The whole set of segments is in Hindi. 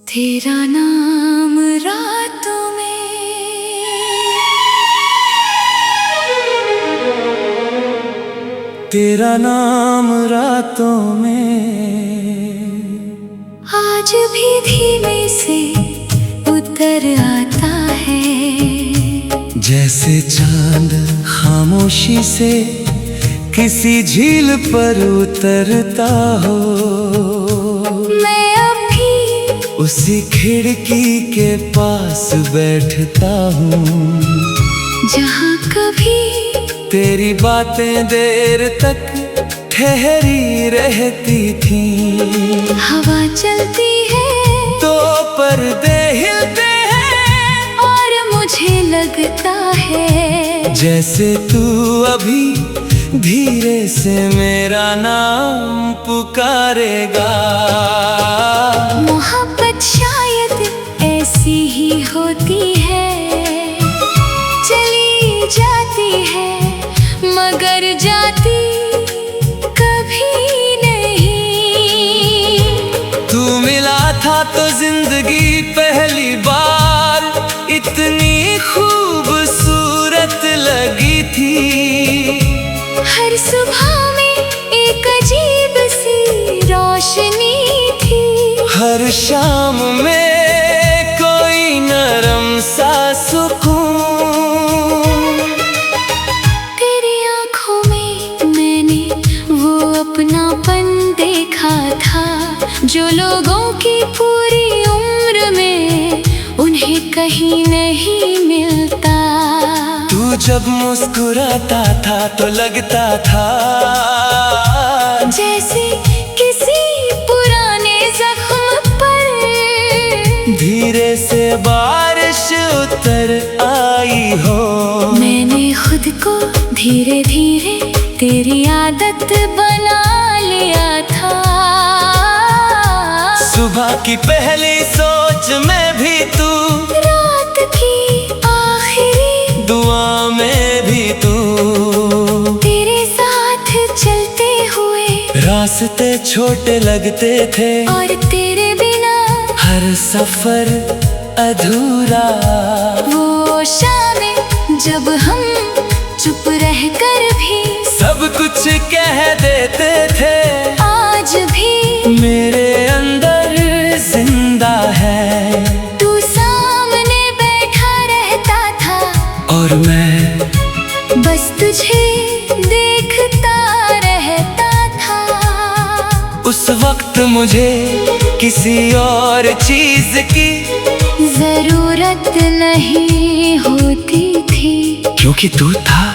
तेरा नाम रातों में तेरा नाम रातों में आज भी धीमे से उतर आता है, जैसे चांद खामोशी से किसी झील पर उतरता हो। मैं अभी उसी खिड़की के पास बैठता हूँ जहाँ कभी तेरी बातें देर तक ठहरी रहती थी। हवा चलती है तो पर्दे हिलते हैं और मुझे लगता है जैसे तू अभी धीरे से मेरा नाम पुकारेगा। मोहब्बत शायद ऐसी ही होती है, चली जाती है मगर जाती कभी नहीं। तू मिला था तो जिंदगी पहली बार इतनी खूबसूरत लगी थी। हर सुबह में एक अजीब सी रोशनी थी, हर शाम में कोई नरम सा सुकून। तेरी आँखों में मैंने वो अपनापन देखा था जो लोगों की पूरी उम्र में उन्हें कहीं नहीं मिलता। तू जब मुस्कुराता था तो लगता था जैसे किसी पुराने जख्म पर धीरे से बारिश उतर आई हो। मैंने खुद को धीरे धीरे तेरी आदत बना लिया था। सुबह की पहली सोच में भी तू, रात की आखिरी दुआ में भी तू, तेरे साथ चलते हुए रास्ते छोटे लगते थे और तेरे बिना हर सफर अधूरा। वो शामें जब हम चुप रहकर भी सब कुछ कह देते थे, आज भी मेरे अंदर जिंदा है। तू सामने बैठा रहता था और मैं बस तुझे देखता रहता था। उस वक्त मुझे किसी और चीज की जरूरत नहीं होती थी, क्योंकि तू था।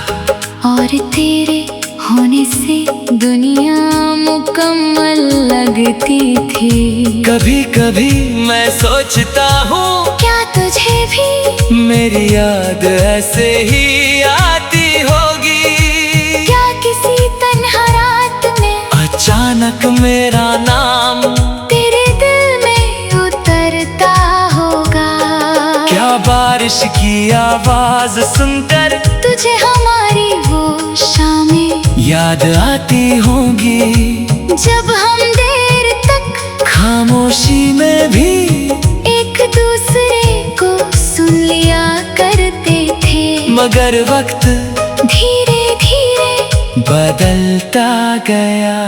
और तेरे होने से दुनिया मुकम्मल लगती थी। कभी कभी मैं सोचता हूँ क्या तुझे भी मेरी याद ऐसे ही आती होगी। क्या किसी तन्हा रात में अचानक मेरा नाम तेरे दिल में उतरता होगा। क्या बारिश की आवाज सुनकर तुझे हमारी वो शामें याद आती होंगी, जब हम देर तक खामोशी में भी एक दूसरे को सुन लिया करते थे। मगर वक्त धीरे धीरे बदलता गया।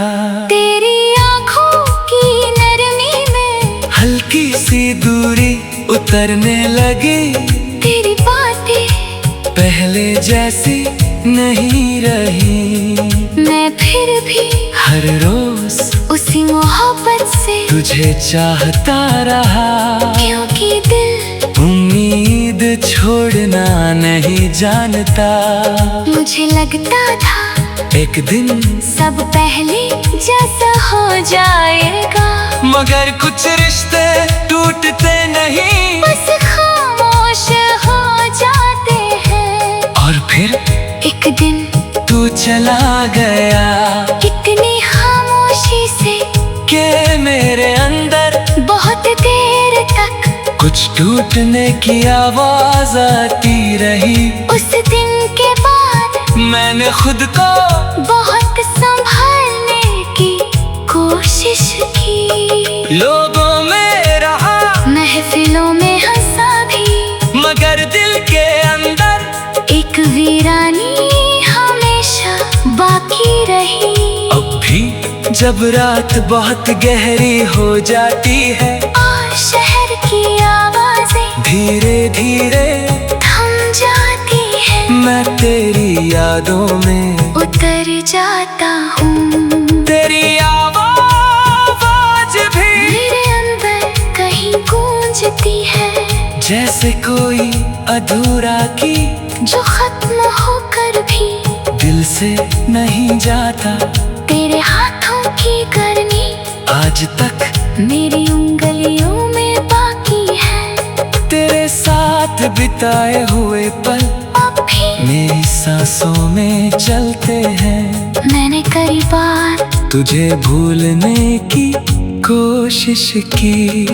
तेरी आँखों की नरमी में हल्की सी दूरी उतरने लगी, तेरी बातें पहले जैसी नहीं रही। मैं फिर भी हर रोज उसी मोहब्बत से तुझे चाहता रहा, क्योंकि दिल उम्मीद छोड़ना नहीं जानता। मुझे लगता था एक दिन सब पहले जैसा हो जाएगा, मगर कुछ रिश्ते टूटते नहीं, बस खामोश हो जाते हैं। और फिर एक दिन तू चला गया इतनी खामोशी से कि मेरे अंदर बहुत देर तक कुछ टूटने की आवाज आती रही। उस दिन के बाद मैंने खुद को बहुत संभालने की कोशिश की। लोगों में रहा मैं जब रात बहुत गहरी हो जाती है और शहर की आवाजें धीरे धीरे थम जाती है, मैं तेरी यादों में उतर जाता हूँ। तेरी आवाज भी मेरे अंदर कहीं गूंजती है, जैसे कोई अधूरा गीत जो खत्म होकर भी दिल से नहीं जाता। तेरे हाथों की गर्मी आज तक मेरी उंगलियों में बाकी है, तेरे साथ बिताए हुए पल अब भी मेरी सांसों में चलते हैं। मैंने कई बार तुझे भूलने की कोशिश की,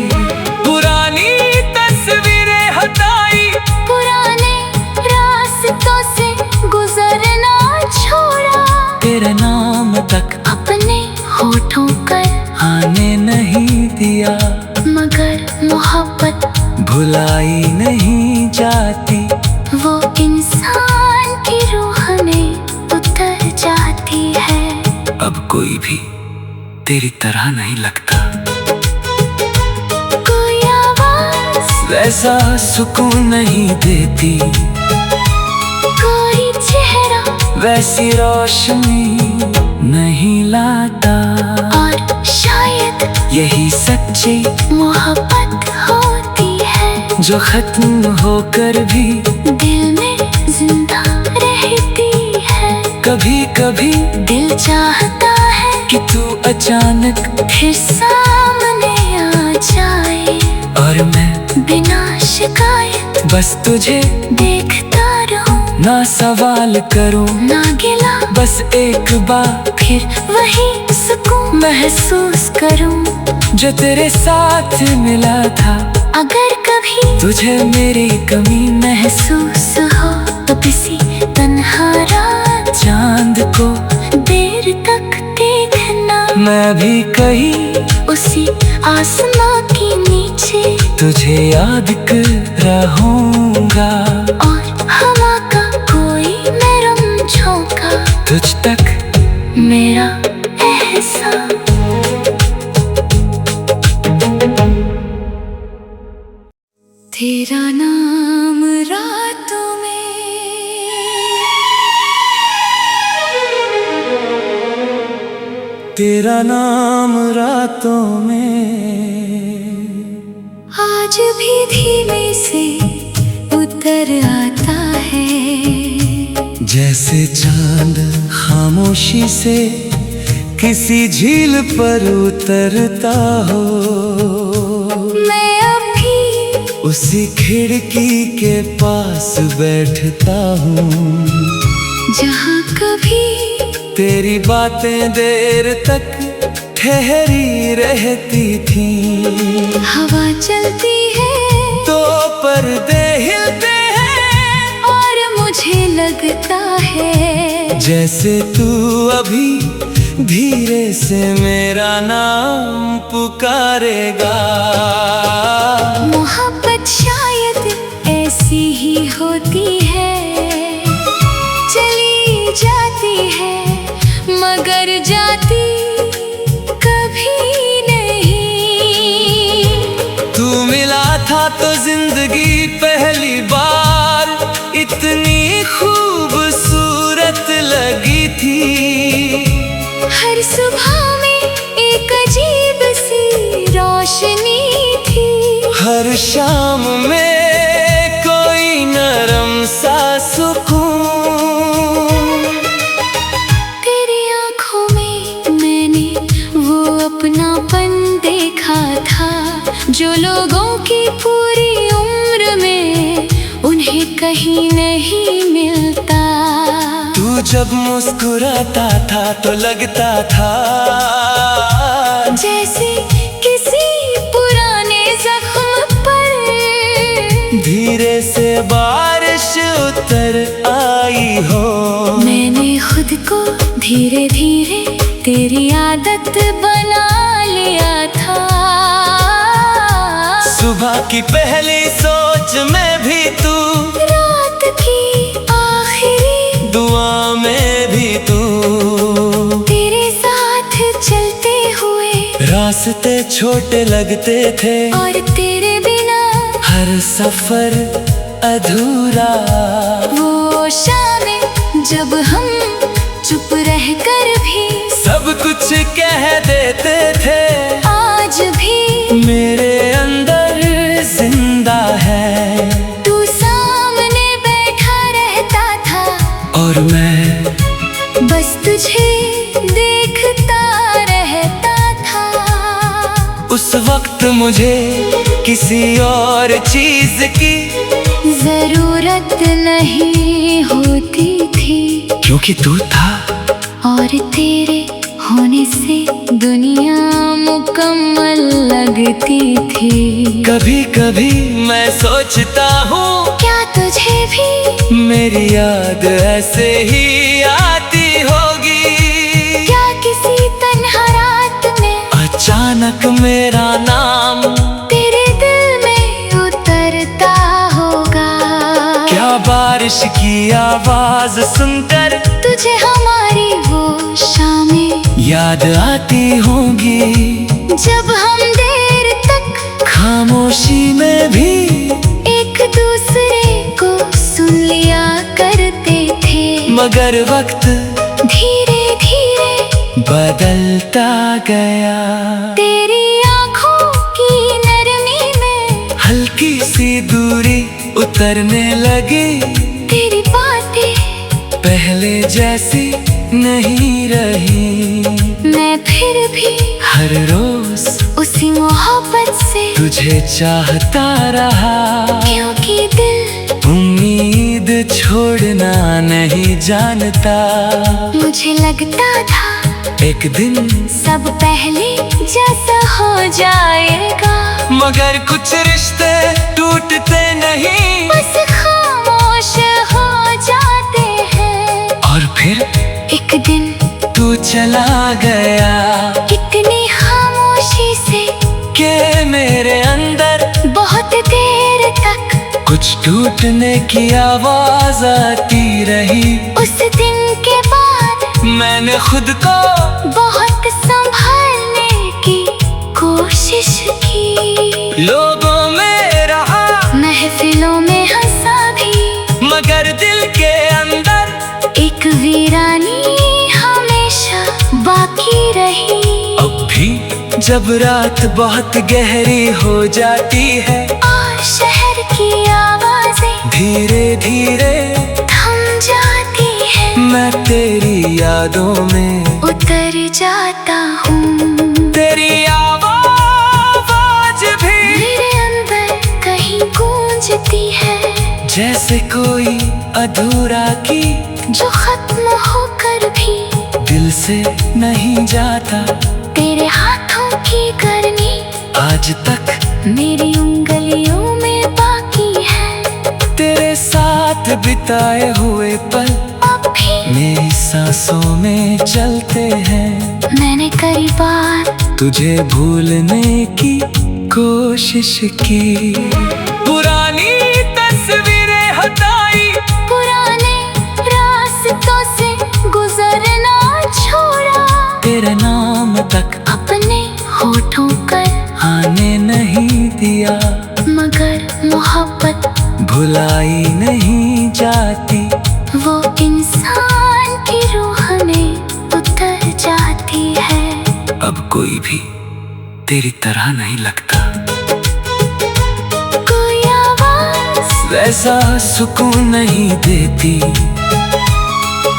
पुरानी तस्वीरें हटाई, पुराने रास्तों से गुजरना छोड़ा, तेरा नाम तक अपने होठों पर आने नहीं दिया, मगर मोहब्बत भुलाई नहीं जाती। वो इंसान की रूह में उतर जाती है। अब कोई भी तेरी तरह नहीं लगता, कोई आवाज वैसा सुकून नहीं देती, कोई चेहरा वैसी रोशनी नहीं लाता। और शायद यही सच्ची मोहब्बत होती है, जो खत्म होकर भी दिल में जिंदा रहती है। कभी कभी दिल चाहता है कि तू अचानक फिर सामने आ जाए, और मैं बिना शिकायत बस तुझे देखता रहूं, ना सवाल करूं, ना गिला, बस एक बार फिर वही सुकून महसूस करूं। जो तेरे साथ मिला था। अगर कभी तुझे मेरी कमी महसूस हो तो किसी तन्हा रात चांद को देर तक देखना, मैं भी कहीं उसी आसमां के नीचे तुझे याद कर रहूंगा, और हवा का कोई नरम झोंका तुझ तक मेरा एहसास। तेरा नाम रातों में, तेरा नाम रातों में आज भी धीमे से उतर आता है, जैसे चांद खामोशी से किसी झील पर उतरता हो। मैं अभी उसी खिड़की के पास बैठता हूँ, जहाँ कभी तेरी बातें देर तक ठहरी रहती थी। हवा चलती है तो पर्दे हिलते हैं, और मुझे लगता है जैसे तू अभी धीरे से मेरा नाम पुकारेगा। मोहब्बत शायद ऐसी ही होती है, चली जाती है मगर जाती कभी नहीं। तू मिला था तो जिंदगी पहली बार इतनी खूबसूरत लगी थी। हर सुबह में एक अजीब सी रोशनी थी, हर शाम में कोई नरम सा सुकून। तेरी आँखों में मैंने वो अपनापन देखा था, जो लोगों की पूरी उम्र में उन्हें कहीं नहीं मिलता। तू जब मुस्कुराता था तो लगता था जैसे किसी पुराने जख्म पर धीरे से बारिश उतर आई हो। मैंने खुद को धीरे धीरे तेरी आदत बना लिया था। सुबह की पहली सोच में भी तू, रात की आखिरी दुआ में भी तू, तेरे साथ चलती रास्ते छोटे लगते थे और तेरे बिना हर सफर अधूरा। वो शामें जब हम चुप रहकर भी सब कुछ कह देते थे, आज भी मेरे अंदर जिंदा है। तू सामने बैठा रहता था और मैं बस तुझे देखता रहता था। उस वक्त मुझे किसी और चीज की जरूरत नहीं होती थी, क्योंकि तू था। और तेरे होने से दुनिया मुकम्मल लगती थी। कभी कभी मैं सोचता हूँ क्या तुझे भी मेरी याद ऐसे ही आती होगी। क्या किसी तन्हा रात में अचानक मेरा नाम तेरे दिल में उतरता होगा। क्या बारिश की आवाज सुनकर तुझे हमारी वो शामें याद आती होंगी। जब हम देर तक खामोशी में भी एक दूसरे को सुन लिया करते थे, मगर वक्त धीरे धीरे बदलता गया। तेरी आँखों की नरमी में हल्की सी दूरी उतरने लगी, तेरी बातें पहले जैसी नहीं रही। मैं फिर भी हर रोज उसी मोहब्बत से तुझे चाहता रहा, क्योंकि दिल उम्मीद छोड़ना नहीं जानता। मुझे लगता था एक दिन सब पहले जैसा हो जाएगा, मगर कुछ रिश्ते टूटते नहीं, बस खामोश हो जाते हैं। और फिर एक दिन तू चला गया इतनी खामोशी से कि मेरे अंदर बहुत देर तक कुछ टूटने की आवाज आती रही। उस दिन के बाद मैंने खुद को बहुत संभालने की कोशिश की। लोगों में रहा, महफिलों में हंसा भी, मगर दिल के अंदर एक वीरानी हमेशा बाकी रही। अब भी जब रात बहुत गहरी हो जाती है और शहर की आवाजें धीरे धीरे थम जाती है, मैं तेरी यादों में उतर जाता हूँ। तेरी आवाज भी मेरे अंदर कहीं गूंजती है, जैसे कोई अधूरा की जो खत्म होकर भी दिल से नहीं जाता। तेरे हाथों की गर्मी आज तक मेरी उंगलियों में बाकी है, तेरे साथ बिताए हुए पल अब भी मेरी सांसों में चलते हैं। मैंने कई बार तुझे भूलने की कोशिश की, पुरानी तस्वीरें हटाई, पुराने रास्तों से गुजरना छोड़ा, तेरा नाम तक अपने होठों पर आने नहीं दिया, मगर मोहब्बत भुलाई नहीं जाती। वो इंसान की रूह में उतर जाती है। अब कोई भी तेरी तरह नहीं लगता, कोई आवाज वैसा सुकून नहीं देती,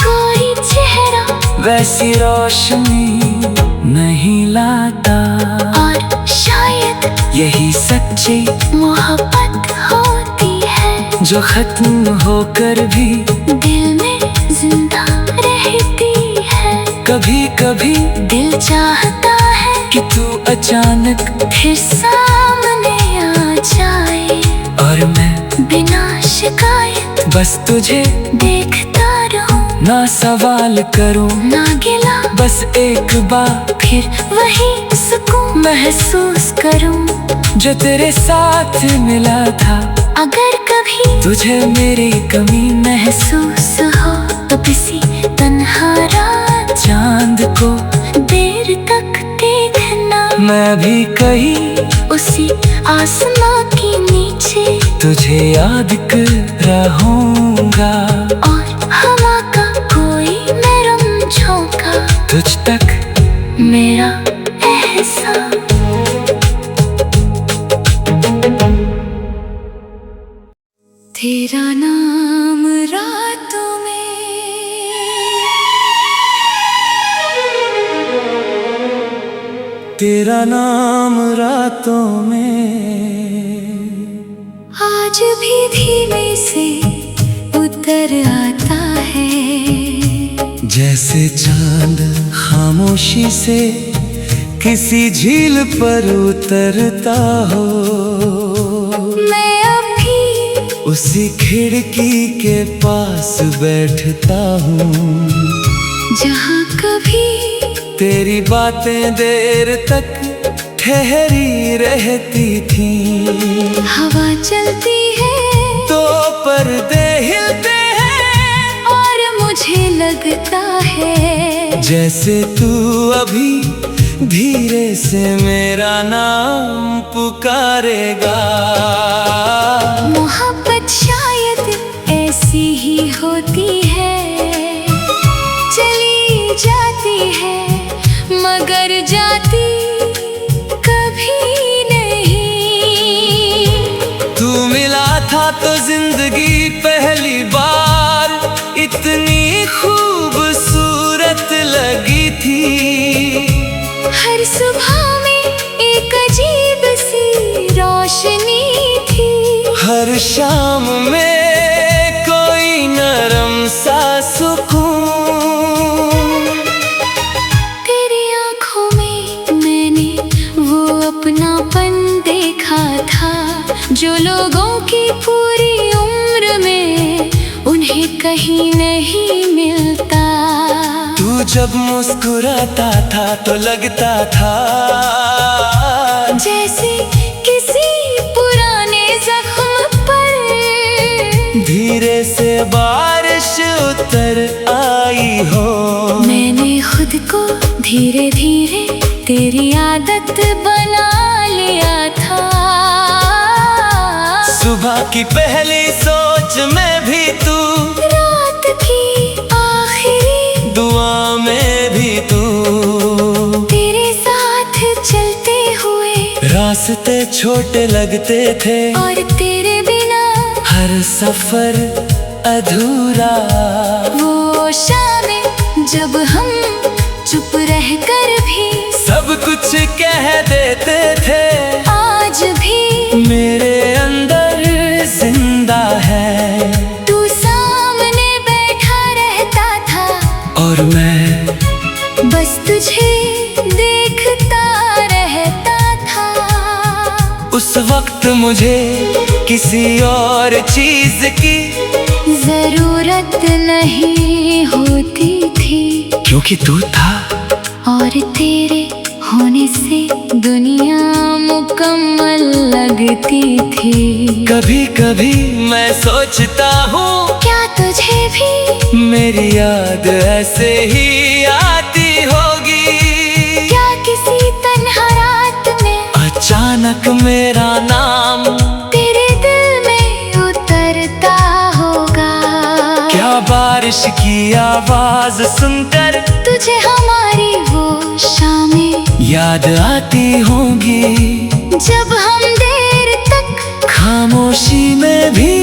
कोई चेहरा वैसी रोशनी नहीं लाता। और शायद यही सच्ची मोहब्बत होती है, जो खत्म होकर भी दिल में जिंदा रहती है। कभी कभी दिल चाहता है कि तू अचानक फिर सामने आ जाए, और मैं बिना शिकायत बस तुझे देखता रहूं, ना सवाल करूं, ना गिला, बस एक बार फिर वही सुकून महसूस करूं जो तेरे साथ मिला था। अगर कभी तुझे मेरी कमी महसूस हो तो किसी तन्हा रात चांद को देर तक देखना, मैं भी कहीं उसी आसमां के नीचे, तुझे याद कर रहूंगा। और हवा का कोई नरम झोंका, तुझ तक मेरा एहसास। तेरा नाम रातों में, तेरा नाम रातों में, आज भी धीमे से उतर आता है। जैसे चांद खामोशी से किसी झील पर उतरता हो। मैं अभी उसी खिड़की के पास बैठता हूँ, जहाँ कभी तेरी बातें देर तक ठहरी रहती थी। हवा चलती है तो पर्दे हिलते हैं, और मुझे लगता है जैसे तू अभी धीरे से मेरा नाम पुकारेगा। मोहब्बत शायद ऐसी ही होती है, चली जाती है मगर जाती कभी नहीं। तू मिला था तो जिंदगी पहली बार इतनी खूबसूरत लगी थी। हर सुबह में एक अजीब सी रोशनी थी, हर शाम में कोई नरम सा सुकून। तेरी आँखों में मैंने वो अपनापन देखा था, जो लोगों की पूरी उम्र में उन्हें कहीं नहीं मिलता। तू जब मुस्कुराता था तो लगता था जैसे किसी पुराने जख्म पर धीरे से बारिश उतर आई हो। मैंने खुद को धीरे धीरे तेरी आदत बना लिया था। सुबह की पहली सोच में भी तू, रात की आखिरी दुआ में भी तू, तेरे साथ चलते हुए रास्ते छोटे लगते थे, और तेरे बिना हर सफर अधूरा। वो शामें जब हम चुप रहकर भी सब कुछ कह देते थे, आज भी मेरे अंदर जिंदा है। तू सामने बैठा रहता था, और मैं बस तुझे देखता रहता था। उस वक्त मुझे किसी और चीज की जरूरत नहीं होती थी, क्योंकि तू था। और तेरे होने से दुनिया मुकम्मल लगती थी। कभी कभी मैं सोचता हूँ, क्या तुझे भी मेरी याद ऐसे ही आती होगी। क्या किसी तन्हा रात में अचानक मेरा नाम तेरे दिल में उतरता होगा। क्या बारिश की आवाज सुनकर तुझे हमारी वो शामें याद आती होंगी, जब हम देर तक खामोशी में भी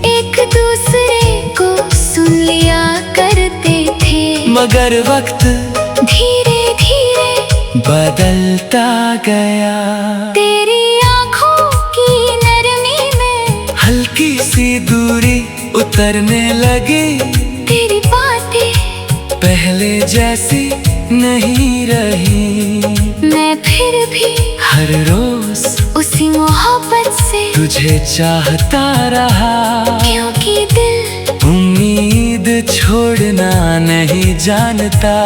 एक दूसरे को सुन लिया करते थे। मगर वक्त धीरे धीरे बदलता गया। तेरी आँखों की नरमी में हल्की सी दूरी उतरने लगी, तेरी बातें पहले जैसी नहीं रही। मैं फिर भी हर रोज उसी मोहब्बत से तुझे चाहता रहा, क्योंकि दिल उम्मीद छोड़ना नहीं जानता।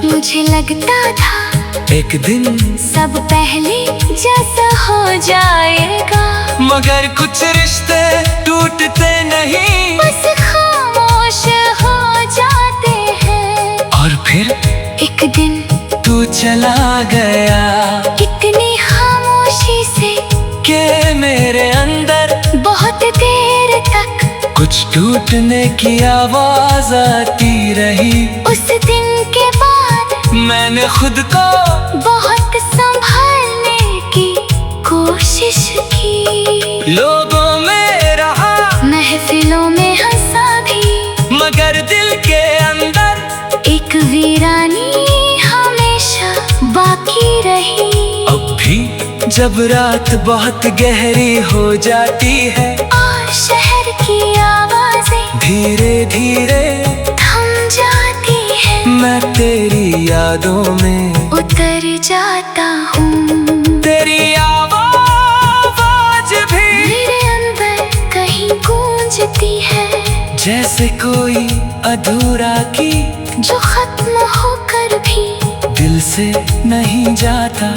मुझे लगता था एक दिन सब पहले जैसा हो जाएगा, मगर कुछ रिश्ते टूटते नहीं, बस खामोश हो जाते हैं। और फिर एक दिन तू चला गया। देर तक कुछ टूटने की आवाज आती रही। उस दिन के बाद मैंने खुद को बहुत संभालने की कोशिश की। लोगों में रहा, महफिलों में हंसा भी, मगर दिल के अंदर एक वीरानी हमेशा बाकी रही। अब भी जब रात बहुत गहरी हो जाती है और शहर की आवाजें धीरे धीरे थम जाती है, मैं तेरी यादों में उतर जाता हूँ। तेरी आवाज भी मेरे अंदर कहीं गूंजती है, जैसे कोई अधूरा गीत जो खत्म होकर भी दिल से नहीं जाता।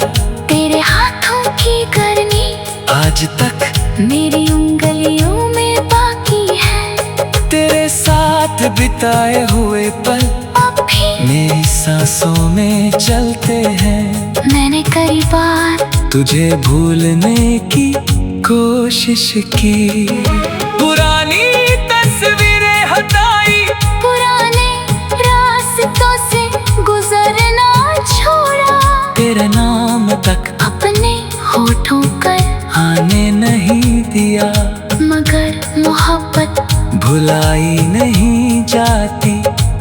तेरे हाथों की गर्मी आज तक मेरी उंगलियों में बाकी है। तेरे साथ बिताए हुए पल अब भी मेरी सांसों में चलते हैं। मैंने कई बार तुझे भूलने की कोशिश की, पुरानी तस्वीरें हटाई, पुराने रास्तों से गुजरना छोड़ा। तेरा नाम तक अपने होठों पर आने नहीं दिया, मगर मोहब्बत भुलाई नहीं जाती।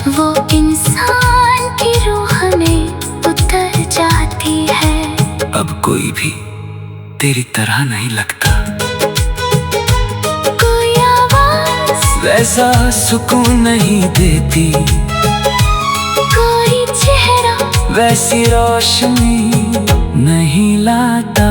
वो इंसान की रूह में उतर जाती है। अब कोई भी तेरी तरह नहीं लगता, कोई आवाज वैसा सुकून नहीं देती, कोई चेहरा वैसी रोशनी नहीं लाता।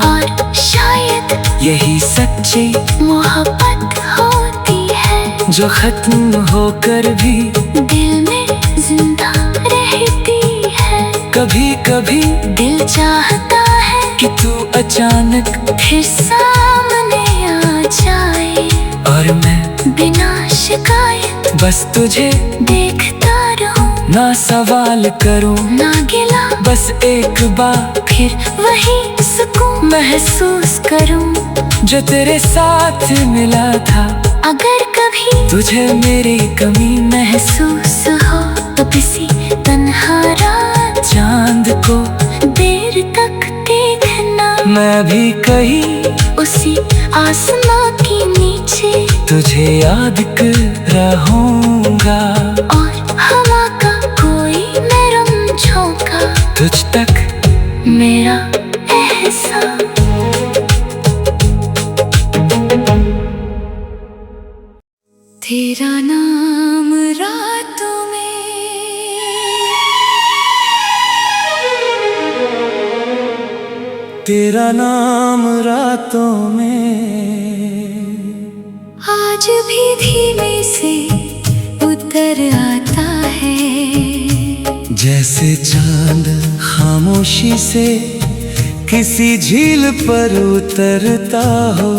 और शायद यही सच्ची मोहब्बत होती है, जो खत्म होकर भी दिल में जिंदा रहती है। कभी कभी दिल चाहता है कि तू अचानक फिर सामने आ जाए, और मैं बिना शिकायत बस तुझे देखता रहूं। ना सवाल करूं, ना गिला, बस एक बार फिर वही सुकून महसूस करूं जो तेरे साथ मिला था। अगर कभी तुझे मेरी कमी महसूस हो तो किसी तन्हा रात चांद को देर तक देखना। मैं भी कहीं उसी आसमां के नीचे तुझे याद कर रहूंगा, और हवा का कोई नरम झोंका तुझ तक मेरा एहसास। तेरा नाम रातों में, तेरा नाम रातों में आज भी धीमे से उतर आता है। जैसे चांद खामोशी से किसी झील पर उतरता हो।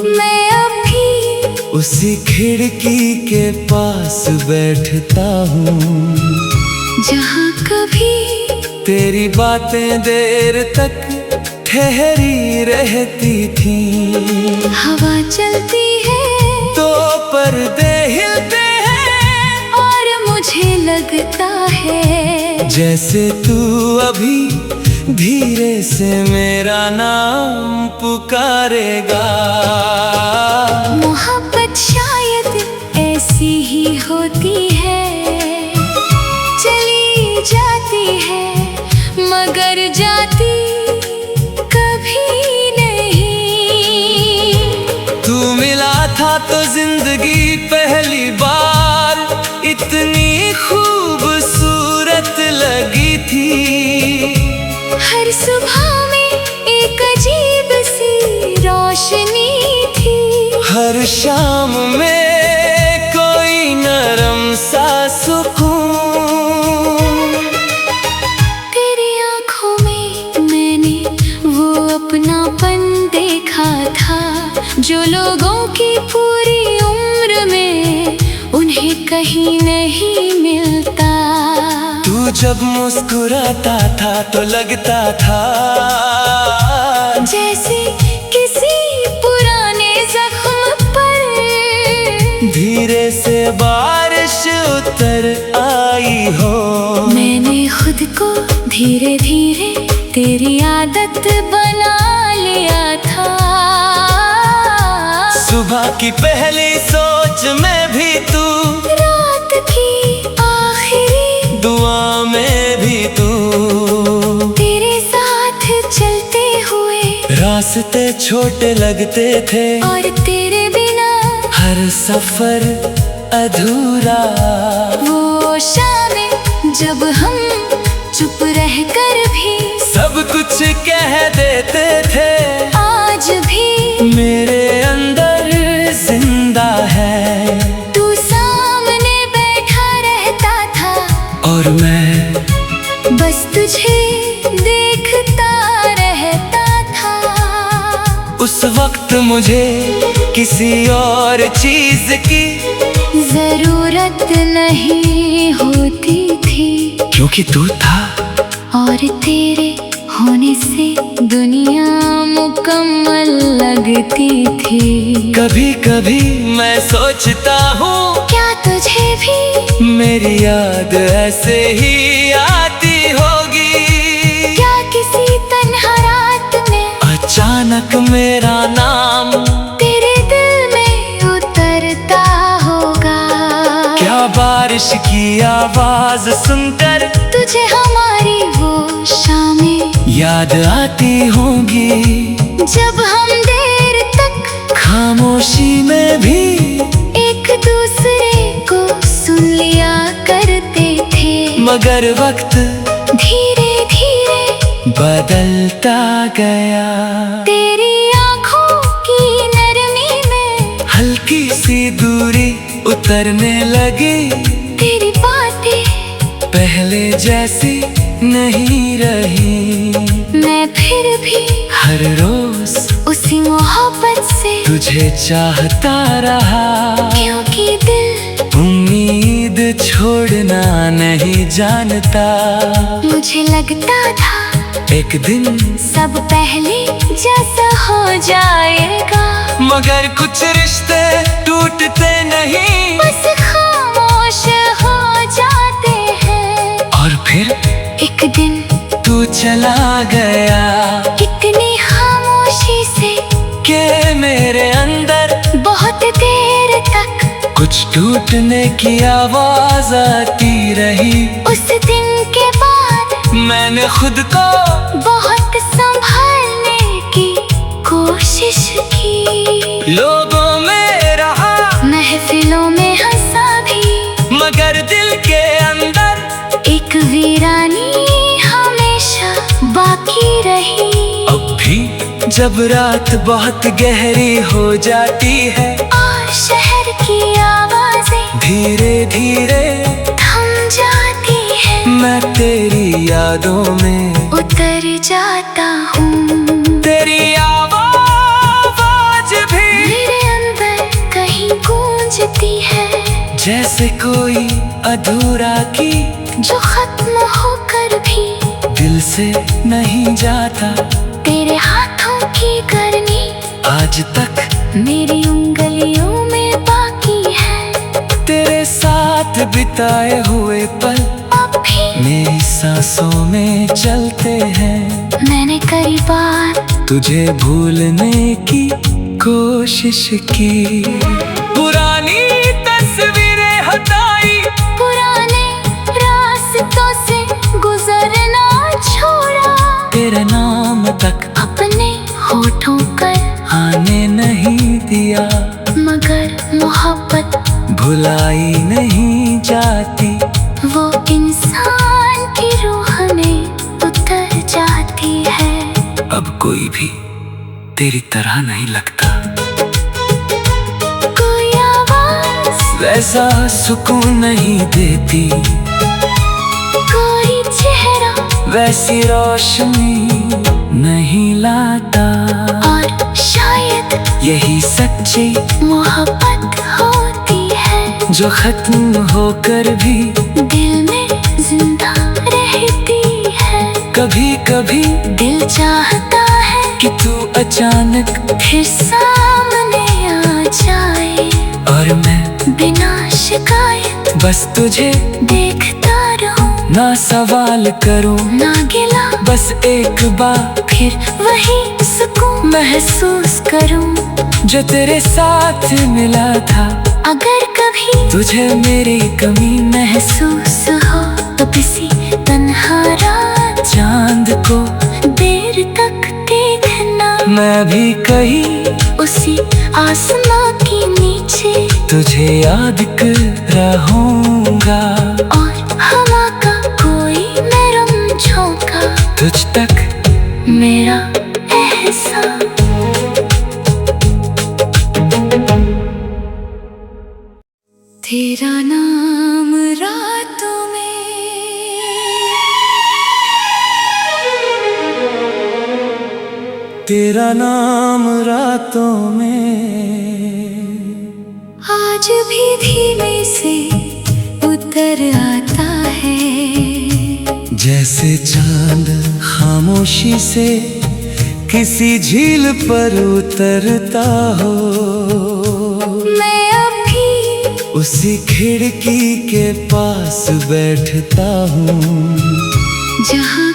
मैं अभी उसी खिड़की के पास बैठता हूँ, जहाँ कभी तेरी बातें देर तक ठहरी रहती थी। हवा चलती है तो पर्दे हिलते हैं, और मुझे लगता है जैसे तू अभी धीरे से मेरा नाम पुकारेगा। मोहब्बत शायद ऐसी ही होती है, चली जाती है मगर जाती कभी नहीं। तू मिला था तो जिंदगी पहली बार इतनी खूबसूरत लगी थी। हर सुबह में एक अजीब सी रोशनी थी, हर शाम में कोई नरम सा सुकून। तेरी आंखों में मैंने वो अपनापन देखा था, जो लोगों की पूरी उम्र में उन्हें कहीं नहीं मिलता। तू जब मुस्कुराता था तो लगता था जैसे किसी पुराने बारिश उतर आई हो। मैंने खुद को धीरे धीरे तेरी आदत बना लिया था। सुबह की पहली सोच में भी तू, रात की आखिरी दुआ में भी तू। तेरे साथ चलते हुए रास्ते छोटे लगते थे, और तेरे बिना हर सफर अधूरा। वो शामें जब हम चुप रहकर भी सब कुछ कह देते थे, आज भी मेरे अंदर जिंदा है। तू सामने बैठा रहता था, और मैं बस तुझे देखता रहता था। उस वक्त मुझे किसी और चीज की जरूरत नहीं होती थी, क्योंकि तू था। और तेरे होने से दुनिया मुकम्मल लगती थी। कभी कभी मैं सोचता हूँ, क्या तुझे भी मेरी याद ऐसे ही आती होगी। क्या किसी तन्हा रात में अचानक मेरा नाम तेरे दिल में उतरता होगा। क्या बारिश की आवाज सुनकर तुझे हमारी वो शामें याद आती होंगी, जब हम देर तक खामोशी में भी एक दूसरे को सुन लिया करते थे। मगर वक्त धीरे धीरे बदलता गया। तेरी आँखों की नरमी में हल्की सी दूरी उतरने लगी, तेरी बातें पहले जैसी नहीं रही। मैं फिर भी हर रोज उसी मोहब्बत से तुझे चाहता रहा, क्योंकि दिल उम्मीद छोड़ना नहीं जानता। मुझे लगता था एक दिन सब पहले जैसा हो जाएगा, मगर कुछ रिश्ते टूटते नहीं, बस खामोश हो जाते हैं। और फिर एक दिन तू चला गया, इतनी खामोशी से के मेरे अंदर बहुत देर तक कुछ टूटने की आवाज आती रही। उस दिन के बाद मैंने खुद को बहुत संभालने की कोशिश की। लोगों में रहा, महफिलों में हंसा भी, मगर दिल के अंदर एक वीरानी हमेशा बाकी रही। अब भी जब रात बहुत गहरी हो जाती है, और शहर की आवाजें धीरे धीरे थम जाती है, मैं तेरी यादों में उतर जाता हूँ। तेरी आवाज भी मेरे अंदर कहीं गूंजती है, जैसे कोई अधूरा की जो खत्म होकर भी दिल से नहीं जाता। तेरे हाथों की गर्मी आज तक मेरी उंगलियों में बाकी है। तेरे साथ बिताए हुए पल अब भी मेरी सांसों में चलते हैं। मैंने कई बार तुझे भूलने की कोशिश की, पुरानी तस्वीरें हटाई, पुराने रास्तों से गुजरना छोड़ा, तेरा नाम तक अपने होठों पर आने नहीं दिया। मगर मोहब्बत भुलाई नहीं जाती, वो इंसान की रूह में उतर जाती है। अब कोई भी तेरी तरह नहीं लगता। कोई आवाज वैसा सुकून नहीं देती, कोई चेहरा वैसी रोशनी नहीं लाता। और शायद यही सच्ची मोहब्बत होती है, जो खत्म होकर भी दिल में जिंदा रहती है। कभी कभी दिल चाहता है कि तू अचानक फिर सामने आ जाए, और मैं बिना शिकायत, बस तुझे देखता रहूं, ना सवाल करूं, ना गिला, बस एक बार फिर वही सुकून महसूस करूं जो तेरे साथ मिला था। अगर कभी तुझे मेरी कमी महसूस हो तो किसी तन्हा रात चांद को देर तक देखना, मैं भी कहीं उसी आसमां के नीचे तुझे याद कर रहूंगा। और हवा का कोई नरम झोंका तुझ तक मेरा एहसास। तेरा नाम रातों में, तेरा नाम रातों में आज भी धीमे से उतर आता है, जैसे चांद खामोशी से किसी झील पर उतरता हो। मैं अभी उसी खिड़की के पास बैठता हूँ जहाँ